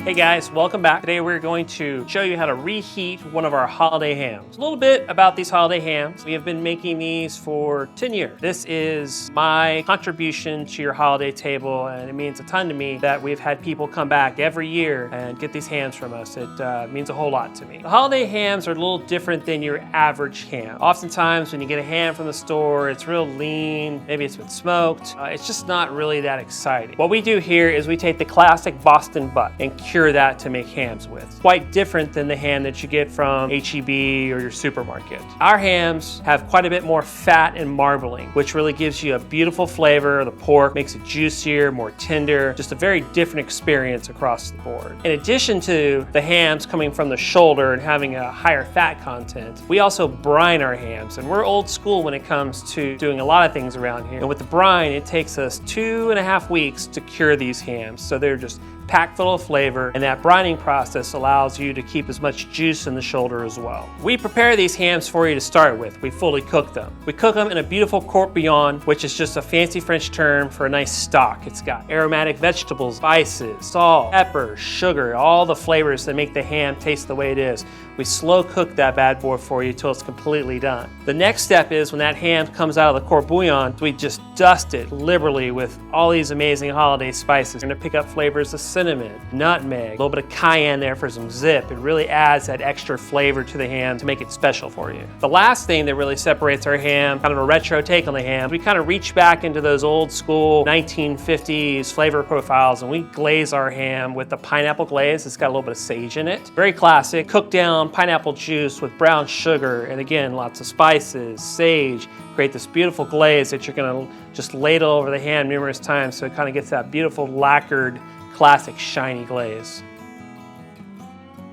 Hey guys, welcome back. Today we're going to show you how to reheat one of our holiday hams. A little bit about these holiday hams. We have been making these for 10 years. This is my contribution to your holiday table, and it means a ton to me that we've had people come back every year and get these hams from us. It means a whole lot to me. The holiday hams are a little different than your average ham. Oftentimes when you get a ham from the store, it's real lean, maybe it's been smoked. It's just not really that exciting. What we do here is we take the classic Boston butt and cure that to make hams with. Quite different than the ham that you get from H-E-B or your supermarket. Our hams have quite a bit more fat and marbling, which really gives you a beautiful flavor. The pork makes it juicier, more tender, just a very different experience across the board. In addition to the hams coming from the shoulder and having a higher fat content, we also brine our hams, and we're old school when it comes to doing a lot of things around here. And with the brine, it takes us 2.5 weeks to cure these hams, so they're just packed full of flavor, and that brining process allows you to keep as much juice in the shoulder as well. We prepare these hams for you to start with. We fully cook them. We cook them in a beautiful courtbouillon, which is just a fancy French term for a nice stock. It's got aromatic vegetables, spices, salt, pepper, sugar, all the flavors that make the ham taste the way it is. We slow cook that bad boy for you till it's completely done. The next step is when that ham comes out of the courtbouillon, we just dust it liberally with all these amazing holiday spices. We're gonna pick up flavors of cinnamon, nutmeg, a little bit of cayenne there for some zip. It really adds that extra flavor to the ham to make it special for you. The last thing that really separates our ham, kind of a retro take on the ham, we kind of reach back into those old school 1950s flavor profiles, and we glaze our ham with the pineapple glaze. It's got a little bit of sage in it. Very classic, cooked down pineapple juice with brown sugar, and again, lots of spices, sage, create this beautiful glaze that you're gonna just ladle over the ham numerous times so it kind of gets that beautiful lacquered, classic shiny glaze.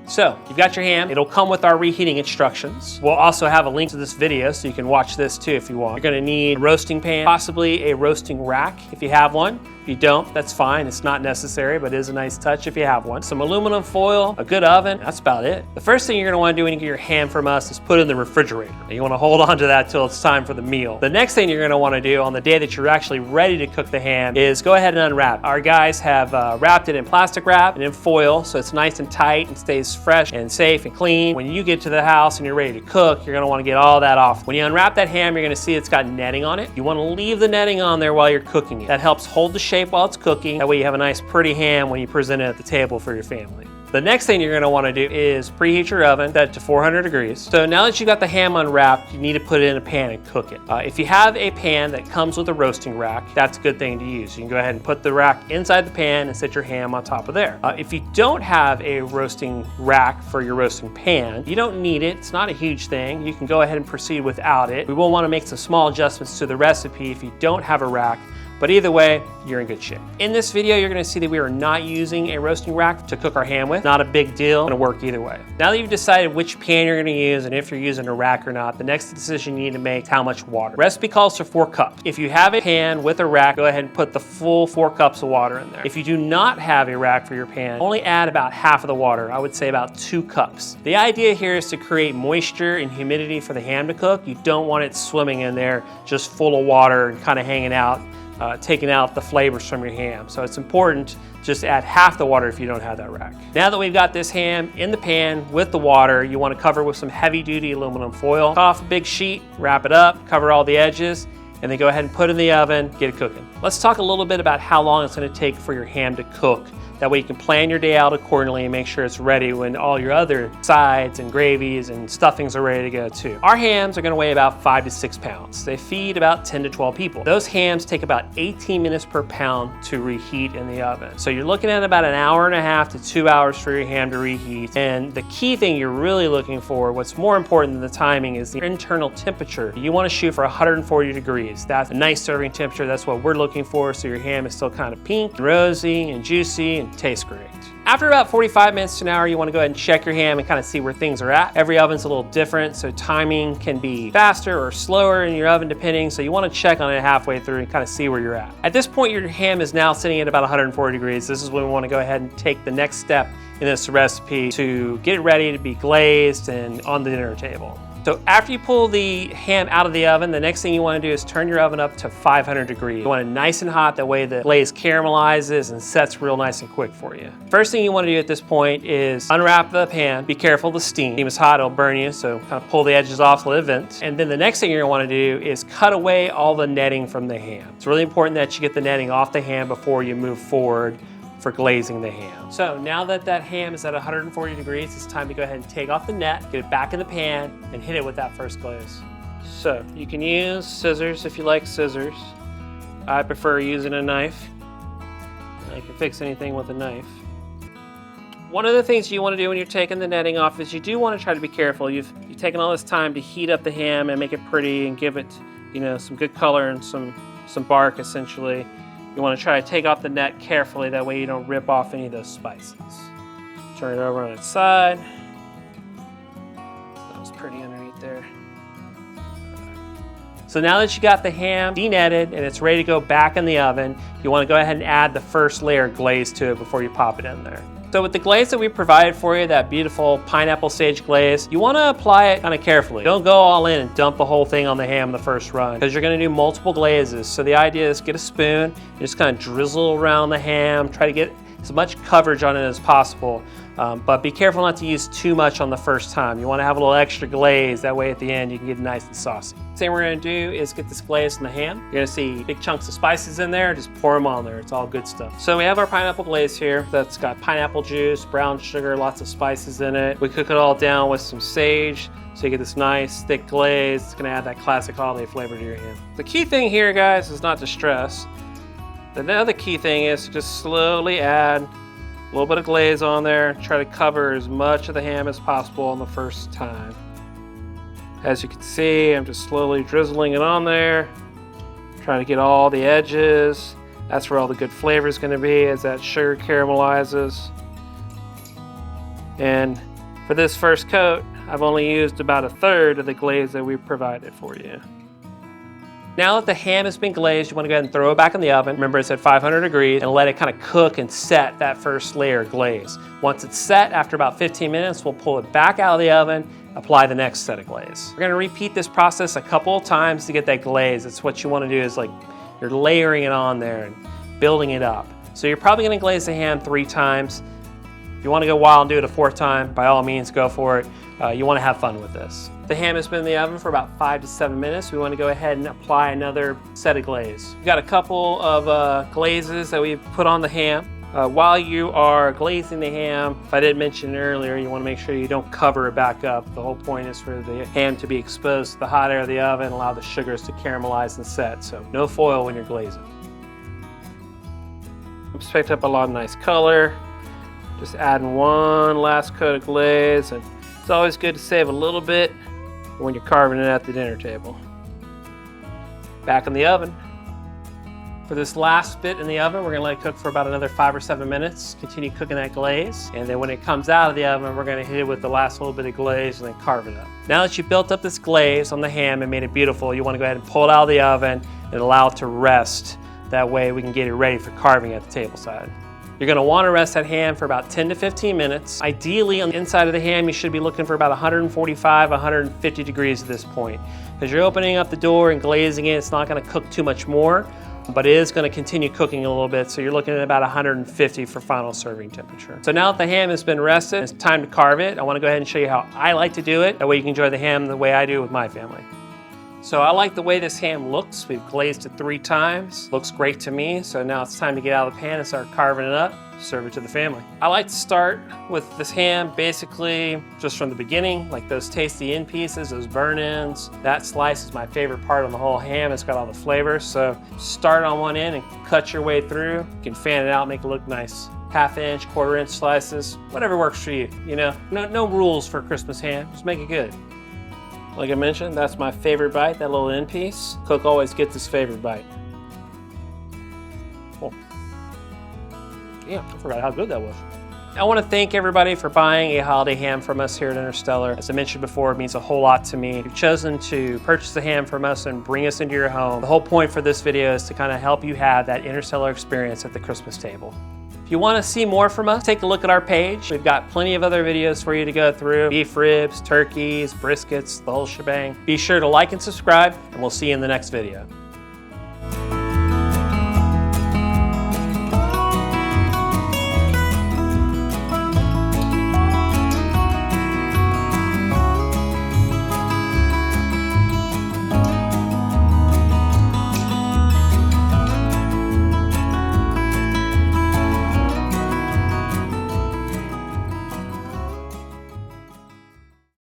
So, you've got your ham. It'll come with our reheating instructions. We'll also have a link to this video so you can watch this too if you want. You're gonna need a roasting pan, possibly a roasting rack if you have one. If you don't, that's fine. It's not necessary, but it is a nice touch if you have one. Some aluminum foil, a good oven, that's about it. The first thing you're gonna wanna do when you get your ham from us is put it in the refrigerator. You wanna hold on to that till it's time for the meal. The next thing you're gonna wanna do on the day that you're actually ready to cook the ham is go ahead and unwrap. Our guys have wrapped it in plastic wrap and in foil, so it's nice and tight and stays fresh and safe and clean. When you get to the house and you're ready to cook, you're gonna wanna get all that off. When you unwrap that ham, you're gonna see it's got netting on it. You wanna leave the netting on there while you're cooking it. That helps hold the shape while it's cooking. That way you have a nice pretty ham when you present it at the table for your family. The next thing you're gonna wanna do is preheat your oven, set to 400 degrees. So now that you got the ham unwrapped, you need to put it in a pan and cook it. If you have a pan that comes with a roasting rack, that's a good thing to use. You can go ahead and put the rack inside the pan and set your ham on top of there. If you don't have a roasting rack for your roasting pan, you don't need it. It's not a huge thing. You can go ahead and proceed without it. We will wanna make some small adjustments to the recipe if you don't have a rack. But either way, you're in good shape. In this video, you're gonna see that we are not using a roasting rack to cook our ham with. Not a big deal, gonna work either way. Now that you've decided which pan you're gonna use and if you're using a rack or not, the next decision you need to make is how much water. Recipe calls for 4 cups. If you have a pan with a rack, go ahead and put the full 4 cups of water in there. If you do not have a rack for your pan, only add about half of the water. I would say about 2 cups. The idea here is to create moisture and humidity for the ham to cook. You don't want it swimming in there just full of water and kind of hanging out, taking out the flavors from your ham. So it's important just to add half the water if you don't have that rack. Now that we've got this ham in the pan with the water, you want to cover with some heavy duty aluminum foil. Cut off a big sheet, wrap it up, cover all the edges, and then go ahead and put it in the oven, get it cooking. Let's talk a little bit about how long it's going to take for your ham to cook. That way you can plan your day out accordingly and make sure it's ready when all your other sides and gravies and stuffings are ready to go too. Our hams are gonna weigh about 5 to 6 pounds. They feed about 10 to 12 people. Those hams take about 18 minutes per pound to reheat in the oven. So you're looking at about 1.5 to 2 hours for your ham to reheat. And the key thing you're really looking for, what's more important than the timing, is the internal temperature. You wanna shoot for 140 degrees. That's a nice serving temperature. That's what we're looking for, so your ham is still kind of pink, and rosy, and juicy, and tastes great. After about 45 minutes to an hour, you want to go ahead and check your ham and kind of see where things are at. Every oven's a little different, so timing can be faster or slower in your oven depending, so you want to check on it halfway through and kind of see where you're at. At this point, your ham is now sitting at about 140 degrees. This is when we want to go ahead and take the next step in this recipe to get it ready to be glazed and on the dinner table. So after you pull the ham out of the oven, the next thing you want to do is turn your oven up to 500 degrees. You want it nice and hot, that way the glaze caramelizes and sets real nice and quick for you. First thing you want to do at this point is unwrap the pan. Be careful of the steam. Steam is hot, it'll burn you, so kind of pull the edges off, let it vent. And then the next thing you're going to want to do is cut away all the netting from the ham. It's really important that you get the netting off the ham before you move forward for glazing the ham. So now that that ham is at 140 degrees, it's time to go ahead and take off the net, get it back in the pan, and hit it with that first glaze. So you can use scissors if you like scissors. I prefer using a knife. I can fix anything with a knife. One of the things you want to do when you're taking the netting off is you do want to try to be careful. You've taken all this time to heat up the ham and make it pretty and give it, you know, some good color and some bark essentially. You want to try to take off the net carefully, that way you don't rip off any of those spices. Turn it over on its side. That was pretty underneath there. So now that you got the ham denetted and it's ready to go back in the oven, you want to go ahead and add the first layer of glaze to it before you pop it in there. So with the glaze that we provided for you, that beautiful pineapple sage glaze, you want to apply it kind of carefully. Don't go all in and dump the whole thing on the ham the first run, because you're going to do multiple glazes. So the idea is get a spoon and just kind of drizzle around the ham, try to get as much coverage on it as possible. But be careful not to use too much on the first time. You want to have a little extra glaze, that way at the end you can get it nice and saucy. Same we're going to do is get this glaze in the ham. You're going to see big chunks of spices in there, just pour them on there. It's all good stuff. So we have our pineapple glaze here that's got pineapple juice, brown sugar, lots of spices in it. We cook it all down with some sage, so you get this nice thick glaze. It's going to add that classic holiday flavor to your ham. The key thing here, guys, is not to stress. The other key thing is to just slowly add a little bit of glaze on there. Try to cover as much of the ham as possible on the first time. As you can see, I'm just slowly drizzling it on there, trying to get all the edges. That's where all the good flavor is going to be as that sugar caramelizes. And for this first coat, I've only used about 1/3 of the glaze that we provided for you. Now that the ham has been glazed, you want to go ahead and throw it back in the oven. Remember, it's at 500 degrees, and let it kind of cook and set that first layer of glaze. Once it's set, after about 15 minutes, we'll pull it back out of the oven, apply the next set of glaze. We're going to repeat this process a couple of times to get that glaze. It's what you want to do is like you're layering it on there and building it up. So you're probably going to glaze the ham 3 times. If you want to go wild and do it a 4th time, by all means, go for it. You want to have fun with this. The ham has been in the oven for about 5 to 7 minutes. We want to go ahead and apply another set of glaze. We've got a couple of glazes that we've put on the ham. While you are glazing the ham, if I didn't mention earlier, you want to make sure you don't cover it back up. The whole point is for the ham to be exposed to the hot air of the oven, allow the sugars to caramelize and set. So no foil when you're glazing. I've picked up a lot of nice color. Just adding one last coat of glaze, and it's always good to save a little bit when you're carving it at the dinner table. Back in the oven. For this last bit in the oven, we're going to let it cook for about another 5 or 7 minutes. Continue cooking that glaze, and then when it comes out of the oven, we're going to hit it with the last little bit of glaze and then carve it up. Now that you've built up this glaze on the ham and made it beautiful, you want to go ahead and pull it out of the oven and allow it to rest. That way we can get it ready for carving at the table side. You're going to want to rest that ham for about 10 to 15 minutes. Ideally, on the inside of the ham, you should be looking for about 145, 150 degrees at this point. Because you're opening up the door and glazing it, it's not going to cook too much more, but it is going to continue cooking a little bit, so you're looking at about 150 for final serving temperature. So now that the ham has been rested, it's time to carve it. I want to go ahead and show you how I like to do it. That way you can enjoy the ham the way I do with my family. So I like the way this ham looks. We've glazed it 3 times. Looks great to me. So now it's time to get out of the pan and start carving it up, serve it to the family. I like to start with this ham basically just from the beginning, like those tasty end pieces, those burn ends. That slice is my favorite part on the whole ham. It's got all the flavors. So start on one end and cut your way through. You can fan it out, make it look nice. 1/2 inch, 1/4 inch slices, whatever works for you. You know, no rules for Christmas ham. Just make it good. Like I mentioned, that's my favorite bite, that little end piece. Cook always gets his favorite bite. Oh. Yeah, I forgot how good that was. I want to thank everybody for buying a holiday ham from us here at InterStellar. As I mentioned before, it means a whole lot to me. You've chosen to purchase a ham from us and bring us into your home. The whole point for this video is to kind of help you have that InterStellar experience at the Christmas table. If you want to see more from us, take a look at our page. We've got plenty of other videos for you to go through. Beef ribs, turkeys, briskets, the whole shebang. Be sure to like and subscribe, and we'll see you in the next video.